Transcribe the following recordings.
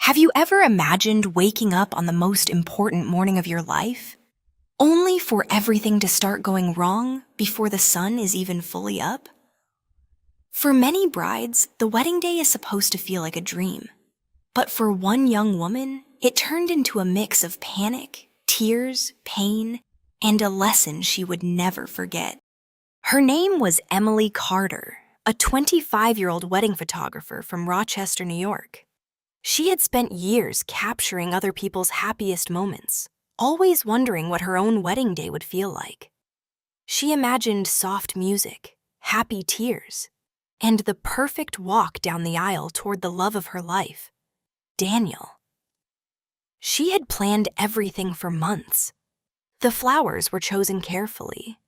Have you ever imagined waking up on the most important morning of your life, only for everything to start going wrong before the sun is even fully up? For many brides, the wedding day is supposed to feel like a dream. But for one young woman, it turned into a mix of panic, tears, pain, and a lesson she would never forget. Her name was Emily Carter, a 25-year-old wedding photographer from Rochester, New York. She had spent years capturing other people's happiest moments, always wondering what her own wedding day would feel like. She imagined soft music, happy tears, and the perfect walk down the aisle toward the love of her life, Daniel. She had planned everything for months. The flowers were chosen carefully.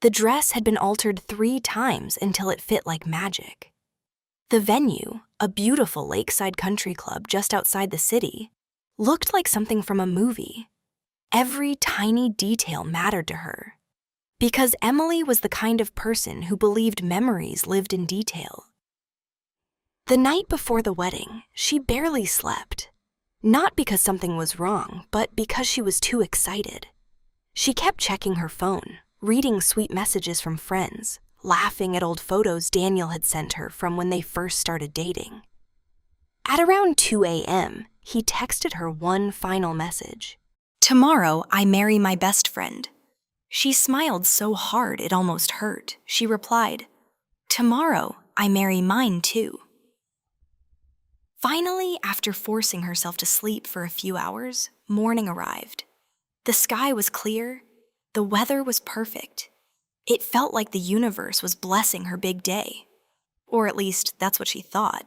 The dress had been altered 3 times until it fit like magic. The venue, a beautiful lakeside country club just outside the city, looked like something from a movie. Every tiny detail mattered to her, because Emily was the kind of person who believed memories lived in detail. The night before the wedding, she barely slept. Not because something was wrong, but because she was too excited. She kept checking her phone, reading sweet messages from friends, laughing at old photos Daniel had sent her from when they first started dating. At around 2 a.m., he texted her one final message. "Tomorrow, I marry my best friend." She smiled so hard it almost hurt. She replied, "Tomorrow, I marry mine too." Finally, after forcing herself to sleep for a few hours, morning arrived. The sky was clear. The weather was perfect. It felt like the universe was blessing her big day. Or at least, that's what she thought.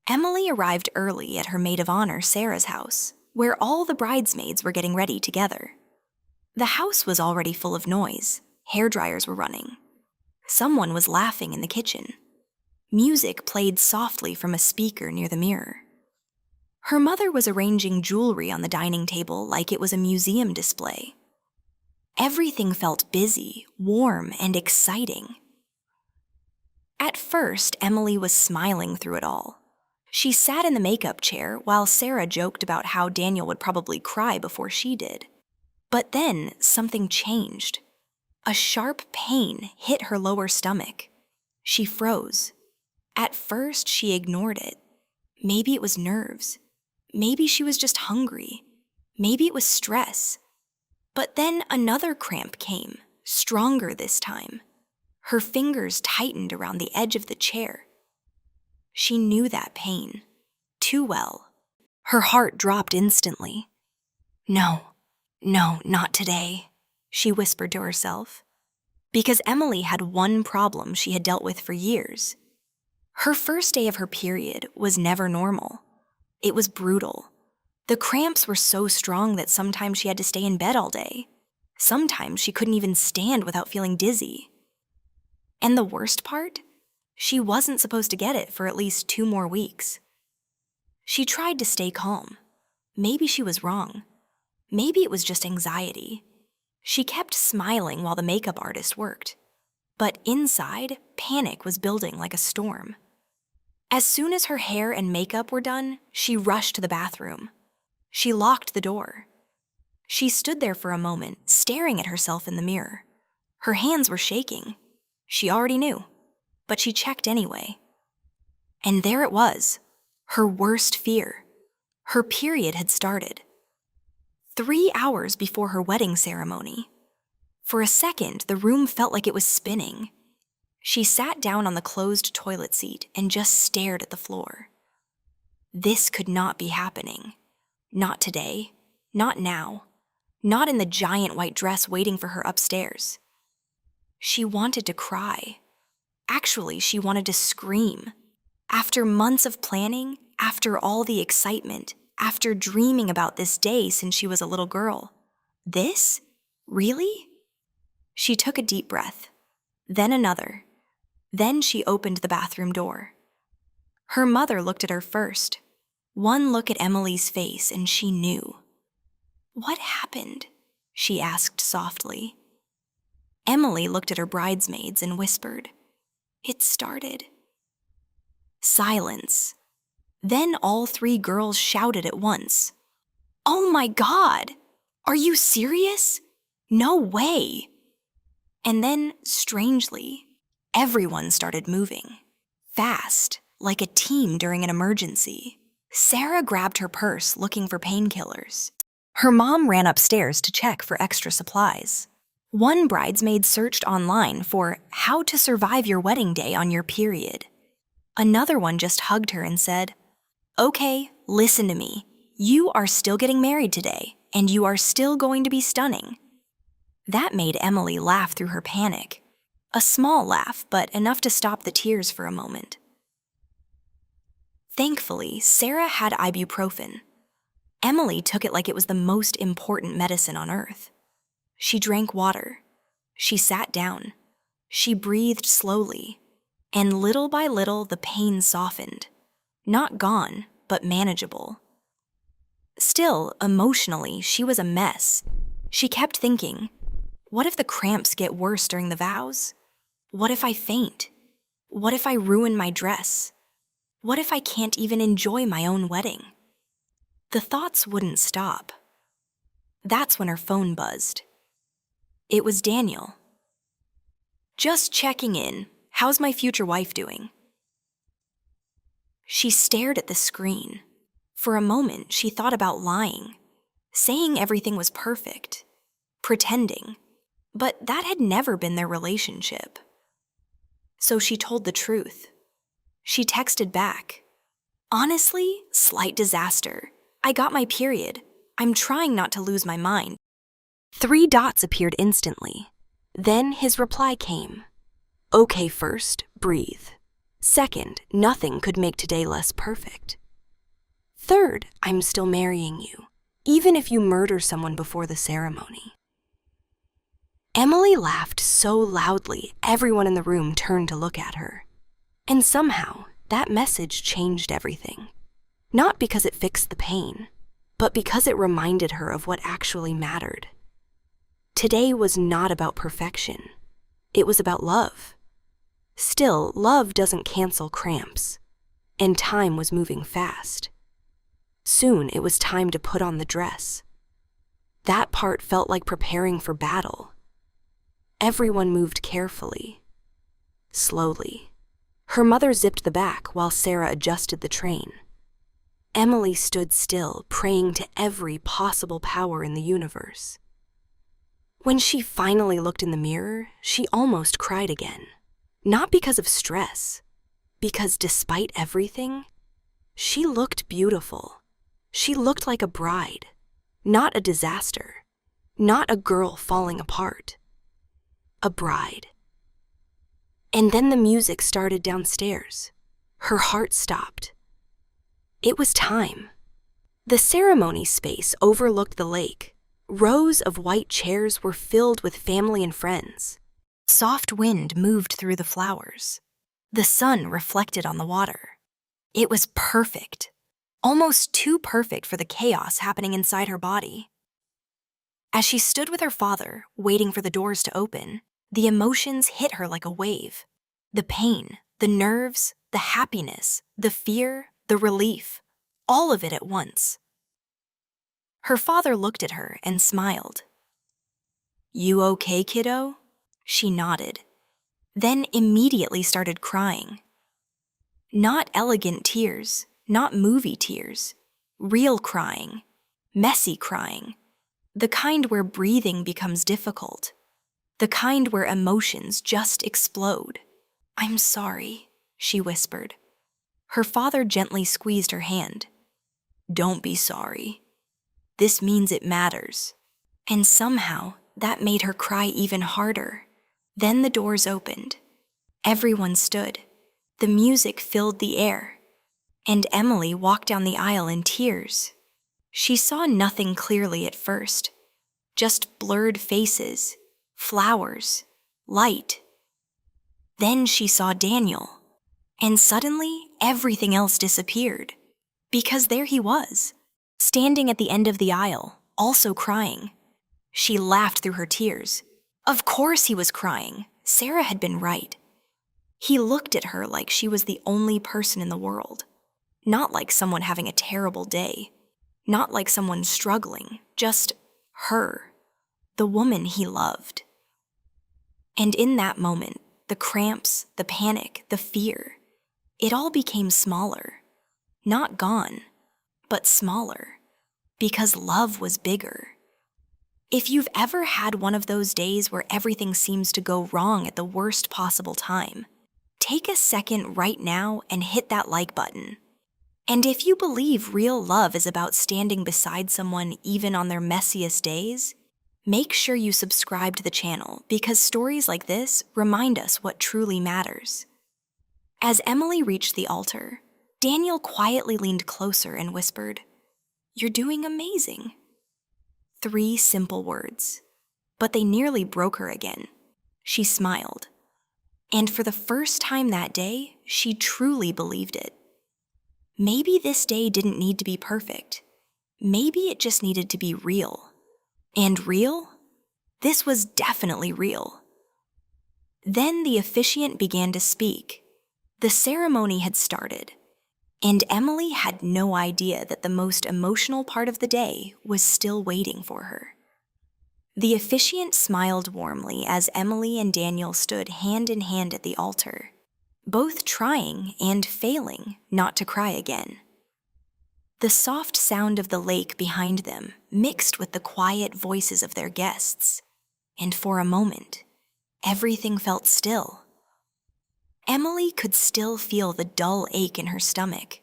Emily arrived early at her maid of honor, Sarah's house, where all the bridesmaids were getting ready together. The house was already full of noise. Hairdryers were running. Someone was laughing in the kitchen. Music played softly from a speaker near the mirror. Her mother was arranging jewelry on the dining table like it was a museum display. Everything felt busy, warm, and exciting. At first, Emily was smiling through it all. She sat in the makeup chair while Sarah joked about how Daniel would probably cry before she did. But then something changed. A sharp pain hit her lower stomach. She froze. At first, she ignored it. Maybe it was nerves. Maybe she was just hungry. Maybe it was stress. But then another cramp came, stronger this time. Her fingers tightened around the edge of the chair. She knew that pain too well. Her heart dropped instantly. No, not today," she whispered to herself. Because Emily had one problem she had dealt with for years. Her first day of her period was never normal. It was brutal. The cramps were so strong that sometimes she had to stay in bed all day. Sometimes she couldn't even stand without feeling dizzy. And the worst part? She wasn't supposed to get it for at least 2 more weeks. She tried to stay calm. Maybe she was wrong. Maybe it was just anxiety. She kept smiling while the makeup artist worked. But inside, panic was building like a storm. As soon as her hair and makeup were done, she rushed to the bathroom. She locked the door. She stood there for a moment, staring at herself in the mirror. Her hands were shaking. She already knew, but she checked anyway. And there it was, her worst fear. Her period had started. 3 hours before her wedding ceremony. For a second, the room felt like it was spinning. She sat down on the closed toilet seat and just stared at the floor. This could not be happening. Not today. Not now. Not in the giant white dress waiting for her upstairs. She wanted to cry. Actually, she wanted to scream. After months of planning, after all the excitement, after dreaming about this day since she was a little girl. This? Really? She took a deep breath. Then another. Then she opened the bathroom door. Her mother looked at her first. One look at Emily's face and she knew. "What happened?" she asked softly. Emily looked at her bridesmaids and whispered, "It started." Silence. Then all three girls shouted at once, "Oh my God! Are you serious? No way!" And then, strangely, everyone started moving. Fast, like a team during an emergency. Sarah grabbed her purse looking for painkillers. Her mom ran upstairs to check for extra supplies. One bridesmaid searched online for how to survive your wedding day on your period. Another one just hugged her and said, "Okay, listen to me. You are still getting married today, and you are still going to be stunning." That made Emily laugh through her panic. A small laugh, but enough to stop the tears for a moment. Thankfully, Sarah had ibuprofen. Emily took it like it was the most important medicine on earth. She drank water. She sat down. She breathed slowly. And little by little, the pain softened. Not gone, but manageable. Still, emotionally, she was a mess. She kept thinking, what if the cramps get worse during the vows? What if I faint? What if I ruin my dress? What if I can't even enjoy my own wedding? The thoughts wouldn't stop. That's when her phone buzzed. It was Daniel. "Just checking in. How's my future wife doing?" She stared at the screen. For a moment, she thought about lying, saying everything was perfect, pretending. But that had never been their relationship. So she told the truth. She texted back, "Honestly, slight disaster. I got my period. I'm trying not to lose my mind." 3 dots appeared instantly. Then his reply came. "Okay, first, breathe. Second, nothing could make today less perfect. Third, I'm still marrying you, even if you murder someone before the ceremony." Emily laughed so loudly, everyone in the room turned to look at her. And somehow, that message changed everything. Not because it fixed the pain, but because it reminded her of what actually mattered. Today was not about perfection. It was about love. Still, love doesn't cancel cramps. And time was moving fast. Soon, it was time to put on the dress. That part felt like preparing for battle. Everyone moved carefully, slowly. Her mother zipped the back while Sarah adjusted the train. Emily stood still, praying to every possible power in the universe. When she finally looked in the mirror, she almost cried again. Not because of stress, because despite everything, she looked beautiful. She looked like a bride, not a disaster, not a girl falling apart. A bride. And then the music started downstairs. Her heart stopped. It was time. The ceremony space overlooked the lake. Rows of white chairs were filled with family and friends. Soft wind moved through the flowers. The sun reflected on the water. It was perfect. Almost too perfect for the chaos happening inside her body. As she stood with her father, waiting for the doors to open, the emotions hit her like a wave. The pain, the nerves, the happiness, the fear, the relief, all of it at once. Her father looked at her and smiled. "You okay, kiddo?" She nodded, then immediately started crying. Not elegant tears, not movie tears, real crying, messy crying, the kind where breathing becomes difficult. The kind where emotions just explode. "I'm sorry," she whispered. Her father gently squeezed her hand. "Don't be sorry. This means it matters." And somehow, that made her cry even harder. Then the doors opened. Everyone stood. The music filled the air. And Emily walked down the aisle in tears. She saw nothing clearly at first. Just blurred faces. Flowers, light. Then she saw Daniel, and suddenly everything else disappeared. Because there he was, standing at the end of the aisle, also crying. She laughed through her tears. Of course he was crying. Sarah had been right. He looked at her like she was the only person in the world. Not like someone having a terrible day. Not like someone struggling. Just her. The woman he loved. And in that moment, the cramps, the panic, the fear, it all became smaller. Not gone, but smaller. Because love was bigger. If you've ever had one of those days where everything seems to go wrong at the worst possible time, take a second right now and hit that like button. And if you believe real love is about standing beside someone even on their messiest days, make sure you subscribe to the channel because stories like this remind us what truly matters. As Emily reached the altar, Daniel quietly leaned closer and whispered, "You're doing amazing." 3 simple words, but they nearly broke her again. She smiled. And for the first time that day, she truly believed it. Maybe this day didn't need to be perfect. Maybe it just needed to be real. And real? This was definitely real. Then the officiant began to speak. The ceremony had started. And Emily had no idea that the most emotional part of the day was still waiting for her. The officiant smiled warmly as Emily and Daniel stood hand in hand at the altar, both trying and failing not to cry again. The soft sound of the lake behind them mixed with the quiet voices of their guests, and for a moment, everything felt still. Emily could still feel the dull ache in her stomach,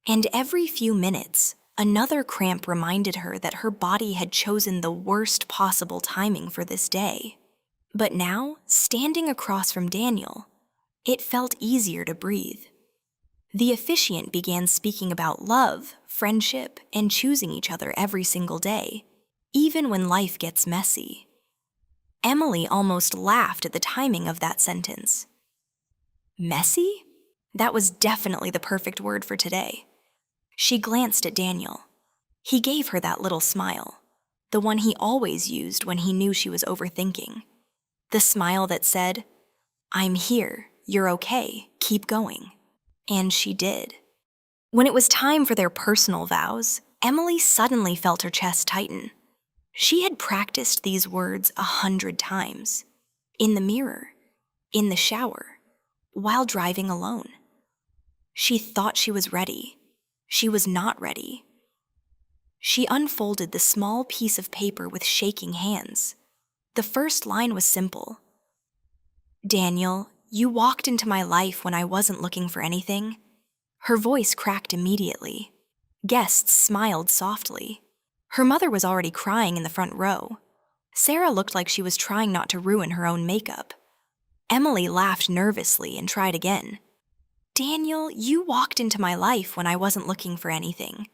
and every few minutes, another cramp reminded her that her body had chosen the worst possible timing for this day. But now, standing across from Daniel, it felt easier to breathe. The officiant began speaking about love, friendship, and choosing each other every single day, even when life gets messy. Emily almost laughed at the timing of that sentence. Messy? That was definitely the perfect word for today. She glanced at Daniel. He gave her that little smile, the one he always used when he knew she was overthinking. The smile that said, "I'm here, you're okay, keep going." And she did. When it was time for their personal vows, Emily suddenly felt her chest tighten. She had practiced these words 100 times. In the mirror, in the shower, while driving alone. She thought she was ready. She was not ready. She unfolded the small piece of paper with shaking hands. The first line was simple. "Daniel, you walked into my life when I wasn't looking for anything." Her voice cracked immediately. Guests smiled softly. Her mother was already crying in the front row. Sarah looked like she was trying not to ruin her own makeup. Emily laughed nervously and tried again. "Daniel, you walked into my life when I wasn't looking for anything,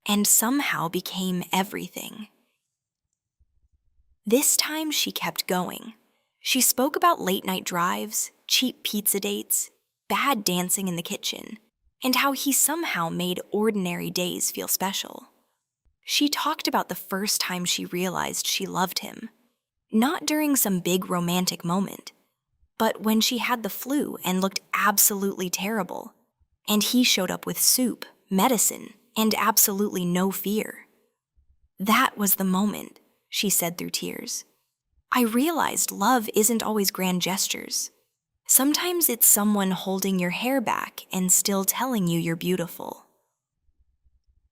and somehow became everything." This time she kept going. She spoke about late-night drives, cheap pizza dates, bad dancing in the kitchen, and how he somehow made ordinary days feel special. She talked about the first time she realized she loved him, not during some big romantic moment, but when she had the flu and looked absolutely terrible, and he showed up with soup, medicine, and absolutely no fear. "That was the moment," she said through tears. "I realized love isn't always grand gestures. Sometimes it's someone holding your hair back and still telling you you're beautiful."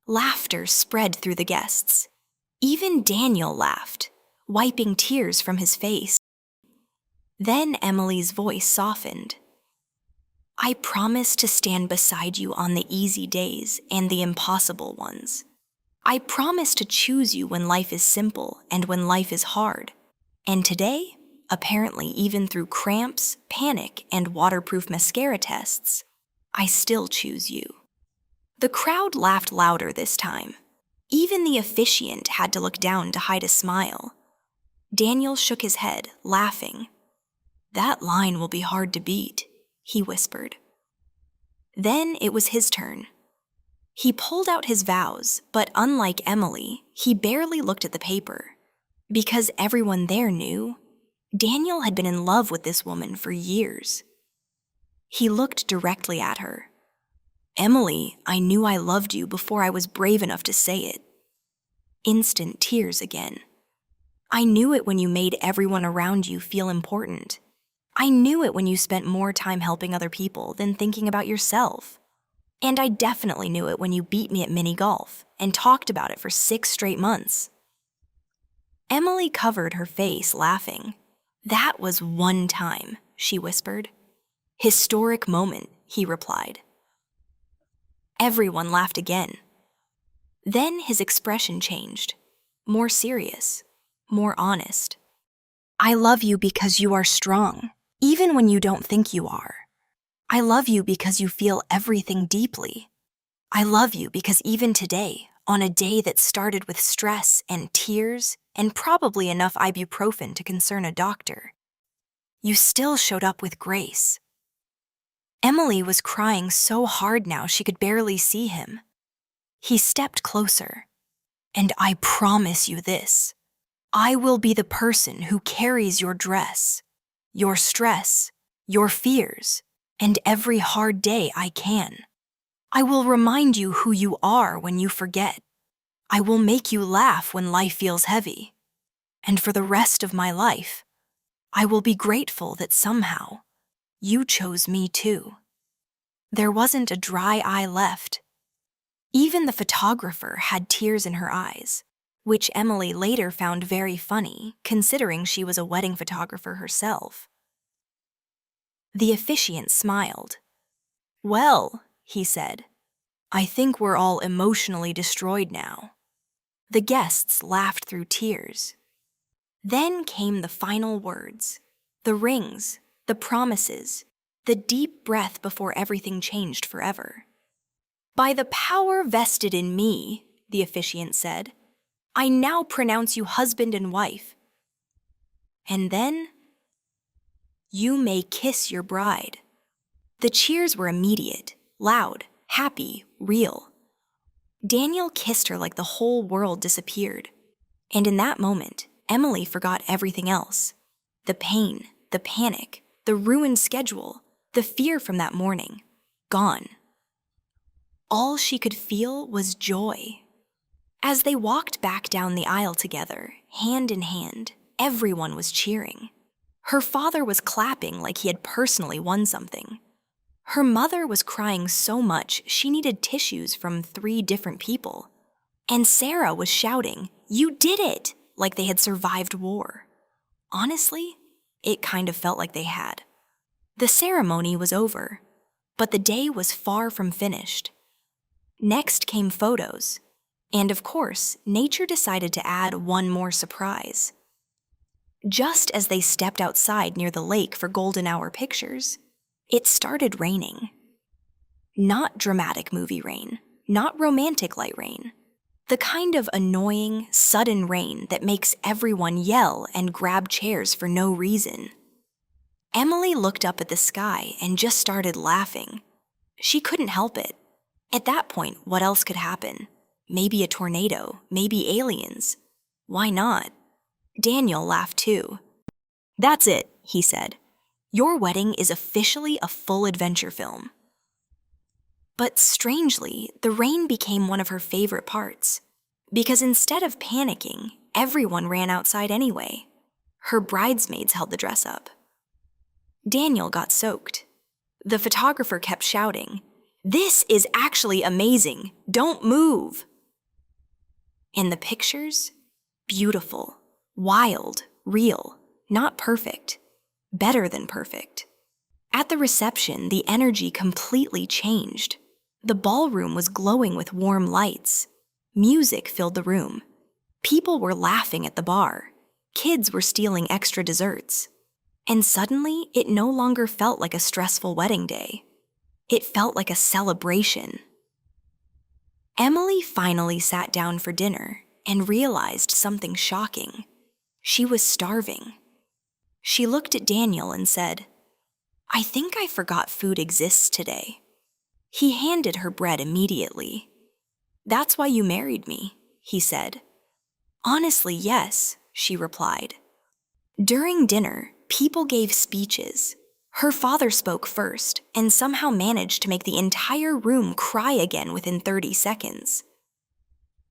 Laughter spread through the guests. Even Daniel laughed, wiping tears from his face. Then Emily's voice softened. "I promise to stand beside you on the easy days and the impossible ones. I promise to choose you when life is simple and when life is hard. And today, apparently even through cramps, panic, and waterproof mascara tests, I still choose you." The crowd laughed louder this time. Even the officiant had to look down to hide a smile. Daniel shook his head, laughing. "That line will be hard to beat," he whispered. Then it was his turn. He pulled out his vows, but unlike Emily, he barely looked at the paper. Because everyone there knew, Daniel had been in love with this woman for years. He looked directly at her. Emily, I knew I loved you before I was brave enough to say it. Instant tears again. I knew it when you made everyone around you feel important. I knew it when you spent more time helping other people than thinking about yourself. And I definitely knew it when you beat me at mini golf and talked about it for 6 straight months. Emily covered her face, laughing. That was one time, she whispered. Historic moment, he replied. Everyone laughed again. Then his expression changed, more serious, more honest. I love you because you are strong, even when you don't think you are. I love you because you feel everything deeply. I love you because even today, on a day that started with stress and tears and probably enough ibuprofen to concern a doctor, you still showed up with grace. Emily was crying so hard now she could barely see him. He stepped closer. And I promise you this. I will be the person who carries your dress, your stress, your fears, and every hard day I can. I will remind you who you are when you forget. I will make you laugh when life feels heavy. And for the rest of my life, I will be grateful that somehow you chose me too. There wasn't a dry eye left. Even the photographer had tears in her eyes, which Emily later found very funny, considering she was a wedding photographer herself. The officiant smiled. Well, he said, I think we're all emotionally destroyed now. The guests laughed through tears. Then came the final words, the rings, the promises, the deep breath before everything changed forever. By the power vested in me, the officiant said, I now pronounce you husband and wife. And then, you may kiss your bride. The cheers were immediate, loud, happy, real. Daniel kissed her like the whole world disappeared. And in that moment, Emily forgot everything else. The pain, the panic, the ruined schedule, the fear from that morning, gone. All she could feel was joy. As they walked back down the aisle together, hand in hand, everyone was cheering. Her father was clapping like he had personally won something. Her mother was crying so much she needed tissues from 3 different people. And Sarah was shouting, "You did it!" like they had survived war. Honestly, it kind of felt like they had. The ceremony was over, but the day was far from finished. Next came photos, and of course, nature decided to add one more surprise. Just as they stepped outside near the lake for golden hour pictures, it started raining. Not dramatic movie rain, not romantic light rain. The kind of annoying, sudden rain that makes everyone yell and grab chairs for no reason. Emily looked up at the sky and just started laughing. She couldn't help it. At that point, what else could happen? Maybe a tornado, maybe aliens. Why not? Daniel laughed too. That's it, he said. Your wedding is officially a full adventure film. But strangely, the rain became one of her favorite parts. Because instead of panicking, everyone ran outside anyway. Her bridesmaids held the dress up. Daniel got soaked. The photographer kept shouting, "This is actually amazing! Don't move!" And the pictures? Beautiful, wild, real, not perfect. Better than perfect. At the reception, the energy completely changed. The ballroom was glowing with warm lights. Music filled the room. People were laughing at the bar. Kids were stealing extra desserts. And suddenly, it no longer felt like a stressful wedding day. It felt like a celebration. Emily finally sat down for dinner and realized something shocking. She was starving. She looked at Daniel and said, "I think I forgot food exists today." He handed her bread immediately. "That's why you married me," he said. "Honestly, yes," she replied. During dinner, people gave speeches. Her father spoke first and somehow managed to make the entire room cry again within 30 seconds.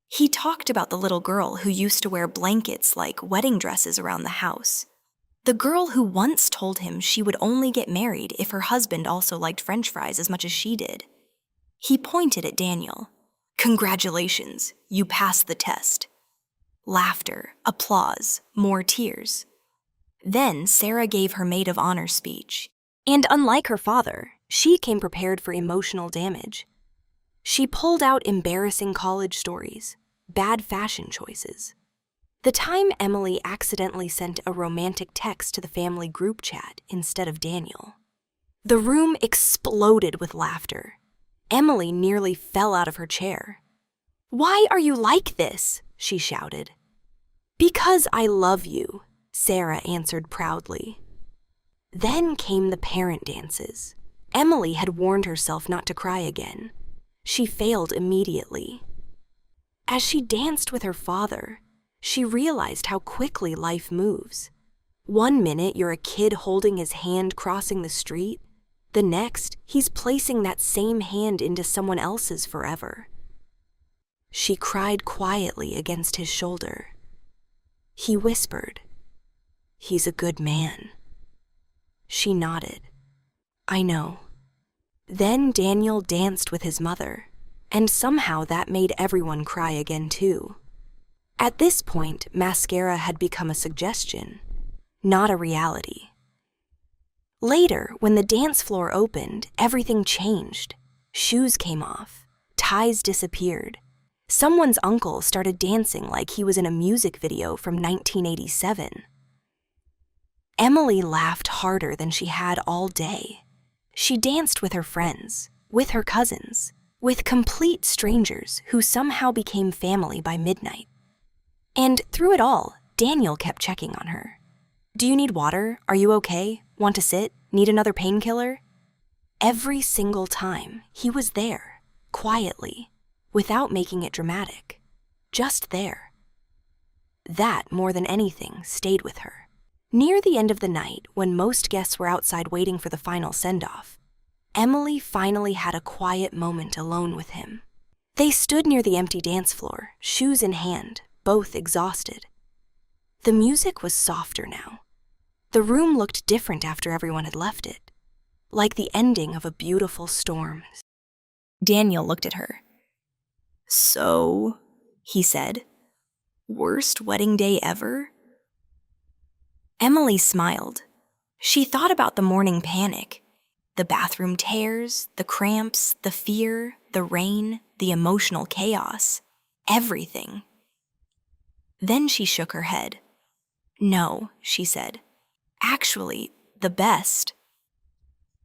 He talked about the little girl who used to wear blankets like wedding dresses around the house. The girl who once told him she would only get married if her husband also liked French fries as much as she did. He pointed at Daniel. "Congratulations, you passed the test." Laughter, applause, more tears. Then Sarah gave her maid of honor speech. And unlike her father, she came prepared for emotional damage. She pulled out embarrassing college stories, bad fashion choices. The time Emily accidentally sent a romantic text to the family group chat instead of Daniel. The room exploded with laughter. Emily nearly fell out of her chair. "Why are you like this?" she shouted. "Because I love you," Sarah answered proudly. Then came the parent dances. Emily had warned herself not to cry again. She failed immediately. As she danced with her father, she realized how quickly life moves. One minute you're a kid holding his hand crossing the street. The next, he's placing that same hand into someone else's forever. She cried quietly against his shoulder. He whispered, "He's a good man." She nodded. "I know." Then Daniel danced with his mother, and somehow that made everyone cry again too. At this point, mascara had become a suggestion, not a reality. Later, when the dance floor opened, everything changed. Shoes came off, ties disappeared. Someone's uncle started dancing like he was in a music video from 1987. Emily laughed harder than she had all day. She danced with her friends, with her cousins, with complete strangers who somehow became family by midnight. And through it all, Daniel kept checking on her. "Do you need water? Are you okay? Want to sit? Need another painkiller?" Every single time, he was there, quietly, without making it dramatic. Just there. That, more than anything, stayed with her. Near the end of the night, when most guests were outside waiting for the final send-off, Emily finally had a quiet moment alone with him. They stood near the empty dance floor, shoes in hand, both exhausted. The music was softer now. The room looked different after everyone had left it, like the ending of a beautiful storm. Daniel looked at her. "So," he said, "worst wedding day ever?" Emily smiled. She thought about the morning panic, the bathroom tears, the cramps, the fear, the rain, the emotional chaos, everything. Then she shook her head. "No," she said. "Actually, the best."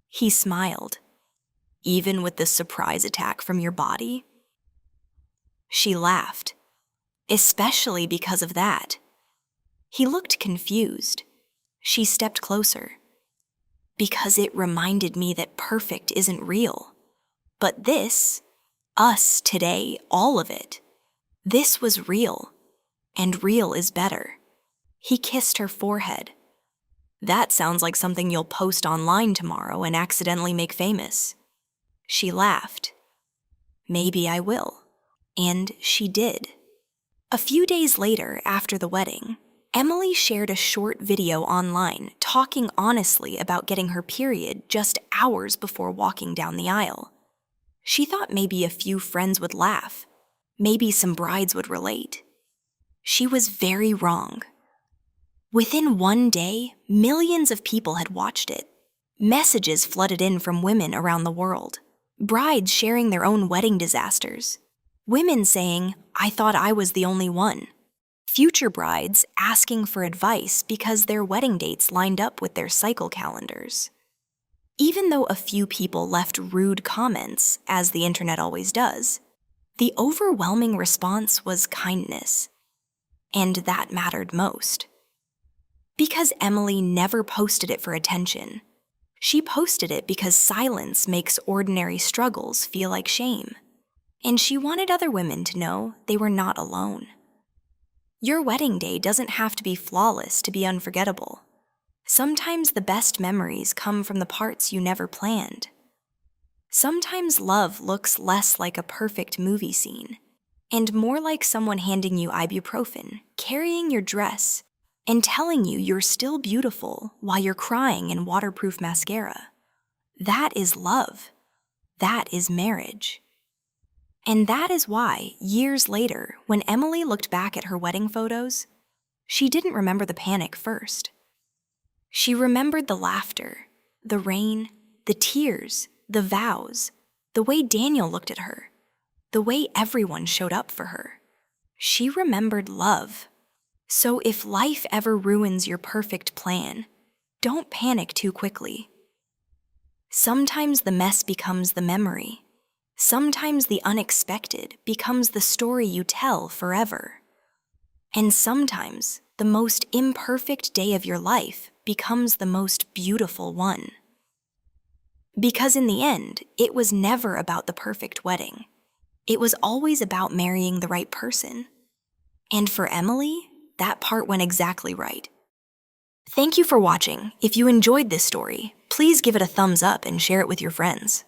He smiled. "Even with the surprise attack from your body?" She laughed. "Especially because of that." He looked confused. She stepped closer. "Because it reminded me that perfect isn't real. But this, us today, all of it, this was real, and real is better." He kissed her forehead. "That sounds like something you'll post online tomorrow and accidentally make famous." She laughed. "Maybe I will." And she did. A few days later, after the wedding, Emily shared a short video online talking honestly about getting her period just hours before walking down the aisle. She thought maybe a few friends would laugh. Maybe some brides would relate. She was very wrong. Within one day, millions of people had watched it. Messages flooded in from women around the world. Brides sharing their own wedding disasters. Women saying, "I thought I was the only one." Future brides asking for advice because their wedding dates lined up with their cycle calendars. Even though a few people left rude comments, as the internet always does, the overwhelming response was kindness. And that mattered most. Because Emily never posted it for attention. She posted it because silence makes ordinary struggles feel like shame. And she wanted other women to know they were not alone. Your wedding day doesn't have to be flawless to be unforgettable. Sometimes the best memories come from the parts you never planned. Sometimes love looks less like a perfect movie scene and more like someone handing you ibuprofen, carrying your dress, and telling you you're still beautiful while you're crying in waterproof mascara. That is love. That is marriage. And that is why, years later, when Emily looked back at her wedding photos, she didn't remember the panic first. She remembered the laughter, the rain, the tears, the vows, the way Daniel looked at her, the way everyone showed up for her. She remembered love. So if life ever ruins your perfect plan, don't panic too quickly. Sometimes the mess becomes the memory. Sometimes the unexpected becomes the story you tell forever. And sometimes the most imperfect day of your life becomes the most beautiful one. Because in the end, it was never about the perfect wedding. It was always about marrying the right person. And for Emily, that part went exactly right. Thank you for watching. If you enjoyed this story, please give it a thumbs up and share it with your friends.